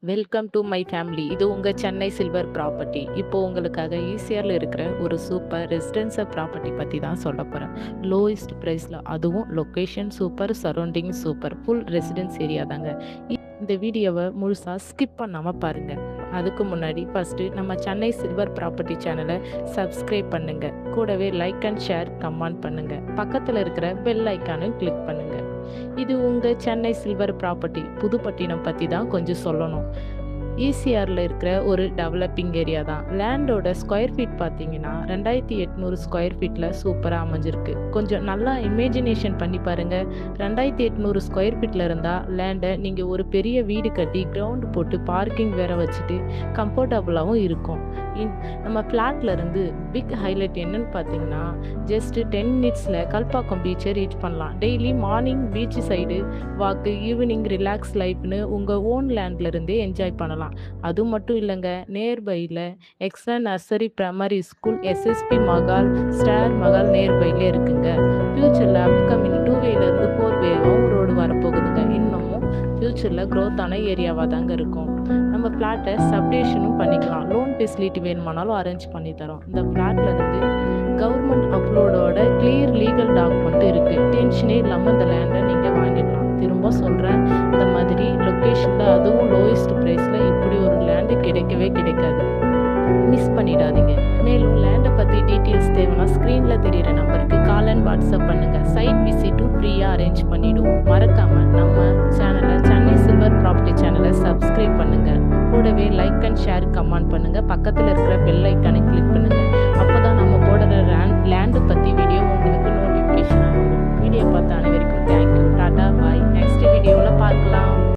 Welcome to my family. இது உங்க Chennai silver property. இப்போ உங்களுக்காக ஈசிஆர்ல இருக்கிற ஒரு சூப்பர் ரெசிடென்ஷியல் ப்ராப்பர்ட்டி பத்தி தான் சொல்லப் போறேன். லோயஸ்ட் பிரைஸ்ல, அதுவும் location super, surrounding super, full residence area தாங்க. இந்த வீடியோவை முழுசா ஸ்கிப் பண்ணாம பாருங்க. அதுக்கு முன்னாடி ஃபர்ஸ்ட் நம்ம சென்னை சில்வர் ப்ராப்பர்ட்டி சேனலை சப்ஸ்கிரைப் பண்ணுங்க. கூடவே லைக் அண்ட் ஷேர், கமெண்ட் பண்ணுங்க. பக்கத்துல இருக்கிற பெல் ஐக்கானை கிளிக் பண்ணுங்க. இது உங்க சென்னை சில்வர் ப்ராப்பர்ட்டி. புதுப்பட்டினம் பத்தி தான் கொஞ்சம் சொல்லணும். ஈசிஆரில் இருக்கிற ஒரு டெவலப்பிங் ஏரியா தான். லேண்டோட ஸ்கொயர் ஃபீட் பார்த்தீங்கன்னா 2800 ஸ்கொயர் ஃபீட்டில் சூப்பராக அமைஞ்சிருக்கு. கொஞ்சம் நல்லா இமேஜினேஷன் பண்ணி பாருங்கள். 2800 ஸ்கொயர் ஃபீட்டில் இருந்தால் லேண்டை நீங்கள் ஒரு பெரிய வீடு கட்டி கிரவுண்டு போட்டு பார்க்கிங் வேற வச்சுட்டு கம்ஃபர்டபுளாகவும் இருக்கும். நம்ம ஃப்ளாட்ல இருந்து பிக் ஹைலைட் என்னன்னு பார்த்தீங்கன்னா, ஜஸ்ட் 10 மினிட்ஸில் கல்பாக்கம் பீச்சை ரீச் பண்ணலாம். டெய்லி மார்னிங் பீச் சைடு வாக்கு, ஈவினிங் ரிலாக்ஸ் லைஃப்னு உங்கள் ஓன் லேண்ட்ல இருந்தே என்ஜாய் பண்ணலாம். அது மட்டும் இல்லைங்க, நியர்பையில் extra nursery primary school, SSB Mahal, star Mahal நியர்பையில் இருக்குங்க. ஃபியூச்சரில் அப்கமிங் 2 வேலேருந்து 4 வேவும் ரோடு வரப்போகுதுங்க. இன்னமும் ஃபியூச்சரில் க்ரோத்தான ஏரியாவாக தாங்க இருக்கும். நம்ம ஃப்ளாட்டை சப்டேஷனும் பண்ணிக்கலாம். லோன் ஃபெசிலிட்டி வேணுமானாலும் அரேஞ்ச் பண்ணி தரோம். இந்த ஃப்ளாட்ல இருந்து கவர்மெண்ட் அப்லோடோட கிளியர் லீகல் டாக்குமெண்ட் இருக்கு. டென்ஷனே இல்லாமல் இந்த லேண்டை நீங்கள் வாங்கிடலாம். திரும்ப சொல்கிறேன், இந்த மாதிரி லொக்கேஷனில், அதுவும் லோயஸ்ட் ப்ரைஸில் இப்படி ஒரு லேண்டு கிடைக்கவே கிடைக்காது. மிஸ் பண்ணிடாதீங்க. மேலும் லேண்டை பற்றி டீட்டெயில்ஸ் தேவைன்னா ஸ்க்ரீனில் தெரியிற நம்பருக்கு கால் அண்ட் வாட்ஸ்அப் பண்ணுங்கள். சைட் விசிட்டும் ஃப்ரீயாக அரேஞ்ச் பண்ணிவிடுவோம். மறக்காமல் நம்ம சேனலை, சென்னை சில்வர் ப்ராப்பர்ட்டி சேனலை சப்ஸ்கிரைப் பண்ணுங்கள். கூடவே லைக் அண்ட் ஷேர், கமெண்ட் பண்ணுங்கள். பக்கத்தில் இருக்கிற